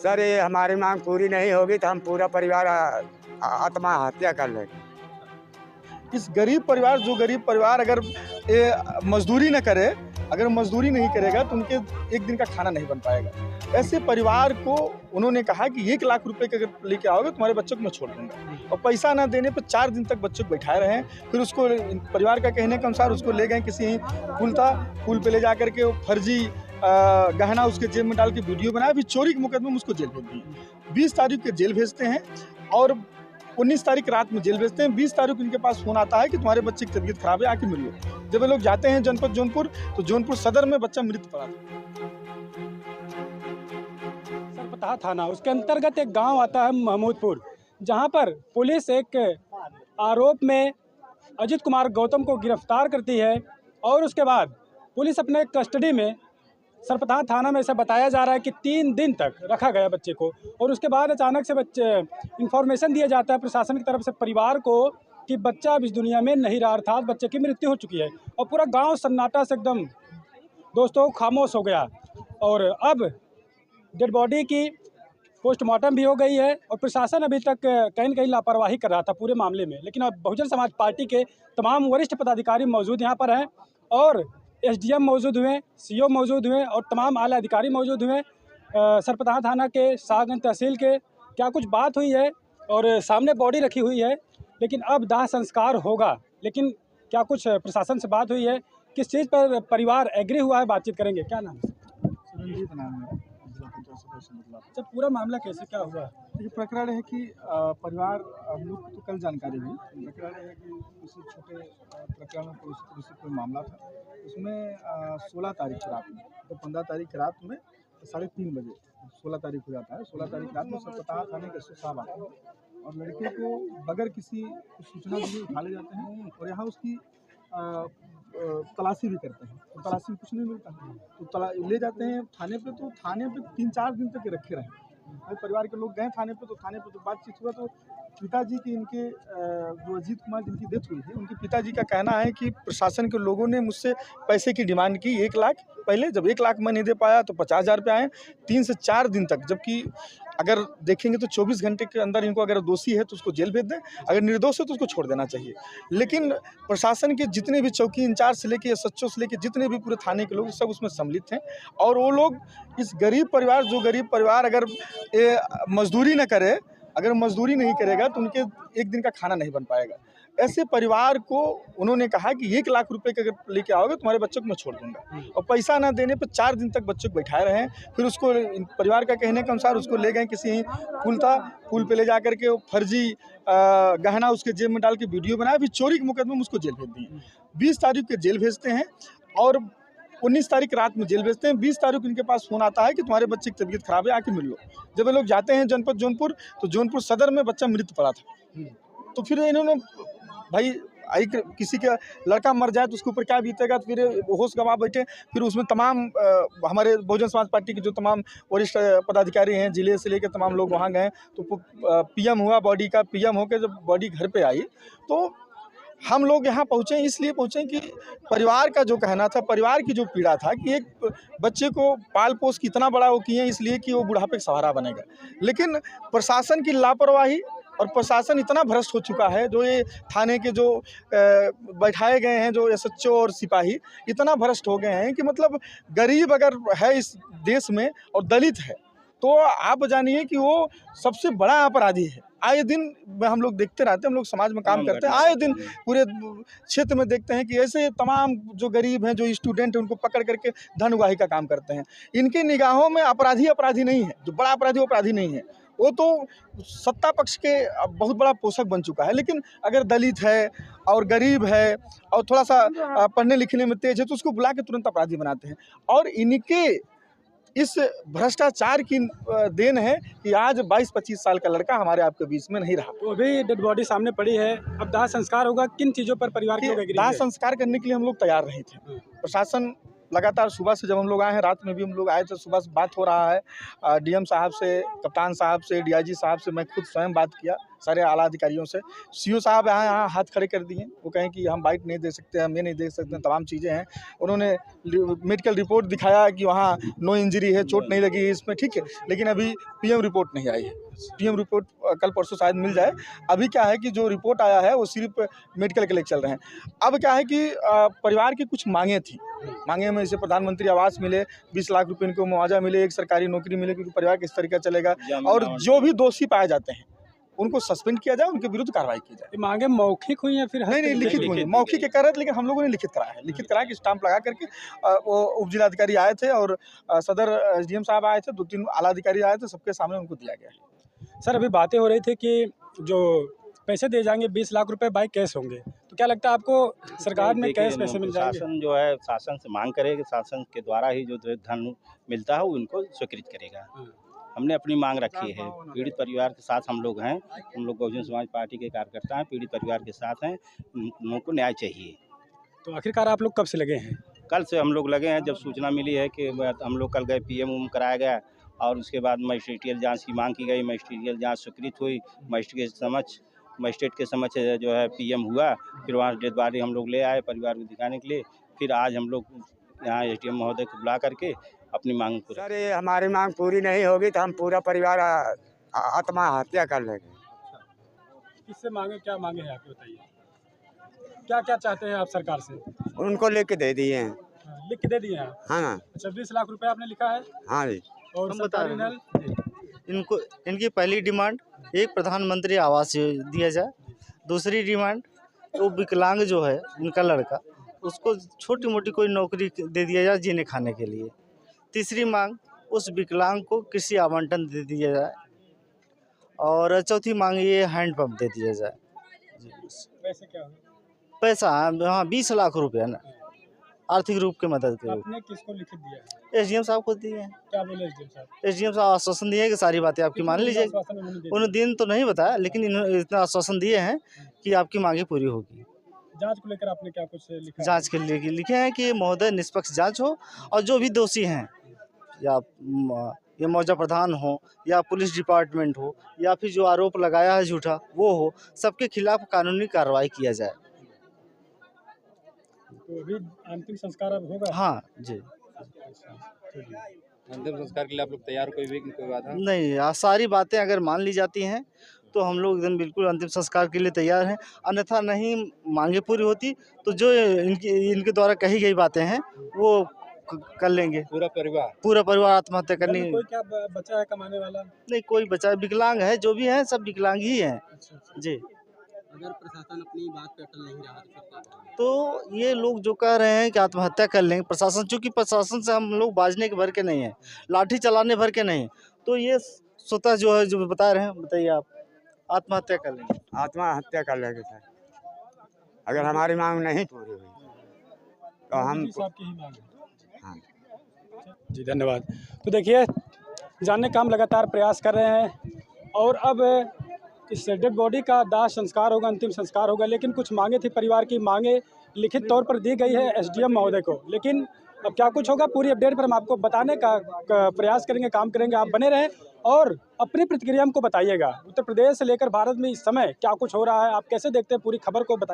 Sir ये हमारी मांग पूरी नहीं होगी तो हम पूरा परिवार आत्महत्या कर लेंगे। इस गरीब परिवार, जो गरीब परिवार अगर ये मजदूरी न करे, अगर मजदूरी नहीं करेगा तो उनके एक दिन का खाना नहीं बन पाएगा। ऐसे परिवार को उन्होंने कहा कि 1 लाख रुपए के अगर लेके आओगे तुम्हारे बच्चों को मैं छोड़ दूंगा, और पैसा ना देने पर 4 दिन तक बच्चों को बैठाए रहे हैं। फिर उसको परिवार का कहने के अनुसार उसको ले गए किसी पुल पे ले जा करके वो फर्जी गहना उसके जेब में डाल के वीडियो बनाया, फिर चोरी के मुकदमे में उसको जेल भेज दिए। 20 तारीख के जेल भेजते हैं और 19 तारीख रात में जेल भेजते हैं। 20 तारीख इनके पास फोन आता है कि तुम्हारे बच्चे की तबीयत खराब है, आके मिल लो। जब ये लोग जाते हैं जनपद जौनपुर, तो जौनपुर सदर में बच्चा मृत पड़ा था। सरपताह थाना, उसके अंतर्गत एक गांव आता है महमूदपुर, जहां पर पुलिस एक आरोप में अजित कुमार गौतम को गिरफ्तार करती है और उसके बाद पुलिस अपने कस्टडी में सरपताह थाना में ऐसा बताया जा रहा है कि 3 दिन तक रखा गया बच्चे को, और उसके बाद अचानक से बच्चे इन्फॉर्मेशन दिया जाता है प्रशासन की तरफ से परिवार को कि बच्चा अब इस दुनिया में नहीं रहा, अर्थात बच्चे की मृत्यु हो चुकी है। और पूरा गांव सन्नाटा से एकदम दोस्तों खामोश हो गया। और अब डेड बॉडी की पोस्टमार्टम भी हो गई है और प्रशासन अभी तक कहीं न कहीं लापरवाही कर रहा था पूरे मामले में। लेकिन अब बहुजन समाज पार्टी के तमाम वरिष्ठ पदाधिकारी मौजूद यहाँ पर हैं और एसडीएम मौजूद हुए, सीओ मौजूद हुए और तमाम आला अधिकारी मौजूद हुए। सरपताह थाना के शाहगंज तहसील के क्या कुछ बात हुई है और सामने बॉडी रखी हुई है, लेकिन अब दाह संस्कार होगा। लेकिन क्या कुछ प्रशासन से बात हुई है, किस चीज़ पर परिवार एग्री हुआ है, बातचीत करेंगे। क्या नाम है? रंजीत नाम है। अच्छा, पूरा मामला कैसे क्या हुआ? ये प्रकरण है कि परिवार, हम लोग तो कल जानकारी हुई, प्रकरण है कि किसी छोटे प्रकरण में पुलिस कोई मामला था, उसमें 16 तारीख की रात में, तो 15 तारीख की रात में 3:30 बजे 16 तारीख हो जाता है। 16 तारीख रात में सरपताह थाने के एसओ साहब आते हैं और लड़के को बगैर किसी सूचना दिए उठा ले जाते हैं और यहाँ उसकी तलाशी भी करते हैं। तो तलाशी में कुछ नहीं मिलता, तो ले जाते हैं थाने पे, तो थाने पे 3-4 दिन तक रखे रहे। भाई परिवार के लोग गए थाने पे, तो बातचीत हुआ, तो पिताजी की, इनके जो अजीत कुमार जिनकी डेथ हुई थी, उनके पिताजी का कहना है कि प्रशासन के लोगों ने मुझसे पैसे की डिमांड की 1 लाख पहले। जब 1 लाख मैं नहीं दे पाया तो 50,000 रुपये आए। 3 से 4 दिन तक, जबकि अगर देखेंगे तो 24 घंटे के अंदर इनको अगर दोषी है तो उसको जेल भेज दें, अगर निर्दोष है तो उसको छोड़ देना चाहिए। लेकिन प्रशासन के जितने भी चौकी इंचार्ज से लेके एसएचओ से लेके जितने भी पूरे थाने के लोग सब उसमें सम्मिलित हैं और वो लोग इस गरीब परिवार, जो गरीब परिवार अगर ये मजदूरी न करे, अगर मजदूरी नहीं करेगा तो उनके एक दिन का खाना नहीं बन पाएगा। ऐसे परिवार को उन्होंने कहा कि 1 लाख रुपए के अगर लेके आओगे तुम्हारे बच्चों को मैं छोड़ दूंगा, और पैसा ना देने पर 4 दिन तक बच्चों को बैठाए रहे हैं। फिर उसको परिवार का कहने के अनुसार उसको ले गए किसी पुल पे ले जा करके वो फर्जी गहना उसके जेब में डाल के वीडियो बनाया, फिर चोरी के मुकदमे में उसको जेल भेज दिए। 20 तारीख के जेल भेजते हैं और 19 तारीख रात में जेल भेजते हैं। 20 तारीख इनके पास फोन आता है कि तुम्हारे बच्चे की तबीयत खराब है, आके मिल लो। जब ये लोग जाते हैं जनपद जौनपुर, तो जौनपुर सदर में बच्चा मृत पड़ा था। तो फिर इन्होंने, भाई किसी का लड़का मर जाए तो उसके ऊपर क्या बीतेगा, तो फिर होश गंवा बैठे। फिर उसमें तमाम हमारे बहुजन समाज पार्टी के जो तमाम वरिष्ठ पदाधिकारी हैं, जिले से लेकर तमाम लोग वहाँ गए। तो पीएम हुआ बॉडी का, पीएम होकर जब बॉडी घर पे आई तो हम लोग यहाँ पहुँचे, इसलिए पहुँचे कि परिवार का जो कहना था, परिवार की जो पीड़ा था कि एक बच्चे को पाल पोस के इतना बड़ा वो किए इसलिए कि वो बुढ़ापे का सहारा बनेगा। लेकिन प्रशासन की लापरवाही और प्रशासन इतना भ्रष्ट हो चुका है, जो ये थाने के जो बैठाए गए हैं, जो एसएचओ और सिपाही इतना भ्रष्ट हो गए हैं कि मतलब गरीब अगर है इस देश में और दलित है तो आप जानिए कि वो सबसे बड़ा अपराधी है। आए दिन हम लोग देखते रहते हैं, हम लोग समाज में काम करते हैं, आए दिन पूरे क्षेत्र में देखते हैं कि ऐसे तमाम जो गरीब हैं, जो स्टूडेंट हैं, उनको पकड़ करके धन उगाही का काम करते हैं। इनके निगाहों में अपराधी नहीं है, जो बड़ा अपराधी वो अपराधी नहीं है, वो तो सत्ता पक्ष के बहुत बड़ा पोषक बन चुका है। लेकिन अगर दलित है और गरीब है और थोड़ा सा पढ़ने लिखने में तेज है तो उसको बुला के तुरंत अपराधी बनाते हैं। और इनके इस भ्रष्टाचार की देन है कि आज 22-25 साल का लड़का हमारे आपके बीच में नहीं रहा। तो अभी डेड बॉडी सामने पड़ी है, अब दाह संस्कार होगा। किन चीज़ों पर परिवार के लोग एग्री दाह हैं? संस्कार करने के लिए हम लोग तैयार नहीं थे। प्रशासन लगातार सुबह से, जब हम लोग आए हैं, रात में भी हम लोग आए थे, सुबह से बात हो रहा है डीएम साहब से, कप्तान साहब से, डीआईजी साहब से, मैं खुद स्वयं बात किया सारे आला अधिकारियों से। सीओ साहब यहाँ हाथ खड़े कर दिए, वो कहें कि हम बाइट नहीं दे सकते, हम ये नहीं दे सकते, तमाम चीज़ें हैं। उन्होंने मेडिकल रिपोर्ट दिखाया कि वहाँ नो इंजरी है, चोट नहीं लगी है इसमें, ठीक है, लेकिन अभी पीएम रिपोर्ट नहीं आई है। पीएम रिपोर्ट कल परसों शायद मिल जाए। अभी क्या है कि जो रिपोर्ट आया है वो सिर्फ मेडिकल के लिए चल रहे हैं। अब क्या है कि परिवार की कुछ मांगें थी, मांगे में जैसे प्रधानमंत्री आवास मिले, 20 लाख रुपए इनको मुआवजा मिले, एक सरकारी नौकरी मिले, क्योंकि परिवार किस तरीका चलेगा, और जो भी दोषी पाए जाते हैं उनको सस्पेंड किया जाए, उनके विरुद्ध कार्रवाई की जाए। मांगे मौखिक हुई या फिर नहीं लिखित हुई, मौखिक के कर रहे थे, लेकिन हम लोगों ने लिखित कराया है, लिखित करा के स्टाम्प लगा करके। वो उप जिलाधिकारी आए थे और सदर SDM साहब आए थे, 2-3 आला अधिकारी आए थे, सबके सामने उनको दिया गया है। सर अभी बातें हो रही थी कि जो पैसे दिए जाएंगे 20 लाख रुपए बाई कैश होंगे, तो क्या लगता है आपको सरकार में कैश पैसे मिल जाएंगे? शासन जो है शासन से मांग करेगा, शासन के द्वारा ही जो धन मिलता है वो उनको स्वीकृत करेगा। हमने अपनी मांग रखी है, पीड़ित परिवार के साथ हम लोग हैं, हम लोग बहुजन समाज पार्टी के कार्यकर्ता हैं, पीड़ित परिवार के साथ हैं, उन लोगों को न्याय चाहिए। तो आखिरकार आप लोग कब से लगे हैं? कल से हम लोग लगे हैं, जब सूचना मिली है कि हम लोग कल गए, PM कराया गया और उसके बाद मजिस्ट्रेटियल जांच की मांग की गई, मजिस्ट्रेटियल जांच स्वीकृत हुई, मजिस्ट्रेट के समक्ष जो है PM हुआ, फिर वहाँ डेड बॉडी हम लोग ले आए परिवार को दिखाने के लिए। फिर आज हम लोग यहाँ SDM महोदय को बुला करके अपनी मांग पूरी। सर ये हमारी मांग पूरी नहीं होगी तो हम पूरा परिवार आत्महत्या कर लेंगे। किससे मांगे, क्या मांगे हैं आप बताइए? क्या क्या चाहते हैं आप सरकार से? उनको लेके दे दिए हैं। लिख के दे दिए हैं आप? हाँ अच्छा 20 लाख रुपए आपने लिखा है? हाँ जी। और हम बता सरकारी रहे नल? इनको इनकी पहली डिमांड एक प्रधानमंत्री आवास दिया जाए। दूसरी डिमांड वो विकलांग जो है उनका लड़का, उसको छोटी मोटी कोई नौकरी दे दिया जाए जीने खाने के लिए। तीसरी मांग उस विकलांग को कृषि आवंटन दे दिया जाए। और चौथी मांग ये हैंडपम्प दे दिया जाए। पैसे क्या होंगे? पैसा हाँ 20 लाख रुपया ना, आर्थिक रूप की मदद के लिए। आपने किसको लिखित दिया है? SDM साहब को दिए हैं। क्या बोले SDM साहब? SDM साहब आश्वासन दिए हैं कि सारी बातें आपकी मान लीजिए। आश्वासन उन्होंने दे दिया। उन्होंने दिन तो नहीं बताया, लेकिन इन्होंने इतना आश्वासन दिए हैं कि आपकी मांगे पूरी होगी। जांच को लेकर आपने क्या कुछ लिखा? जांच के लिए लिखे हैं कि महोदय निष्पक्ष जांच हो, और जो भी दोषी हैं, या ये मौजा प्रधान हो या पुलिस डिपार्टमेंट हो या फिर जो आरोप लगाया है झूठा वो हो, सबके खिलाफ कानूनी कार्रवाई किया जाए। तो अभी अंतिम संस्कार अब होगा? हाँ जी। अंतिम संस्कार के लिए आप लोग तैयार हो? कोई बाधा नहीं, सारी बातें अगर मान ली जाती हैं तो हम लोग एकदम बिल्कुल अंतिम संस्कार के लिए तैयार हैं। अन्यथा नहीं मांगे पूरी होती तो जो इनके द्वारा कही गई बातें हैं वो कर लेंगे। पूरा परिवार आत्महत्या करने। कोई क्या बचा है कमाने वाला? नहीं, कोई बचा, विकलांग है, जो भी है सब विकलांग ही हैं। जी। अगर प्रशासन अपनी बात पे अटल नहीं रहा तो ये लोग जो कह रहे हैं कि आत्महत्या कर लेंगे, प्रशासन, चूंकि प्रशासन से हम लोग बाजने के भर के नहीं है, लाठी चलाने भर के नहीं, तो ये स्वतः जो है जो बता रहे हैं, बताइए आप, आत्महत्या कर लेंगे। आत्महत्या कर लेंगे सर, अगर हमारी मांग नहीं पूरी हुई तो हम। आपकी ही मांग है? हाँ जी धन्यवाद। तो देखिए जानने का हम लगातार प्रयास कर रहे हैं, और अब इस डेड बॉडी का दाह संस्कार होगा, अंतिम संस्कार होगा, लेकिन कुछ मांगे थी, परिवार की मांगे लिखित तौर पर दी गई है SDM महोदय को। लेकिन अब क्या कुछ होगा, पूरी अपडेट पर हम आपको बताने का प्रयास करेंगे, काम करेंगे। आप बने रहें और अपनी प्रतिक्रिया हमको बताइएगा। उत्तर प्रदेश से लेकर भारत में इस समय क्या कुछ हो रहा है, आप कैसे देखते हैं, पूरी खबर को बताइए।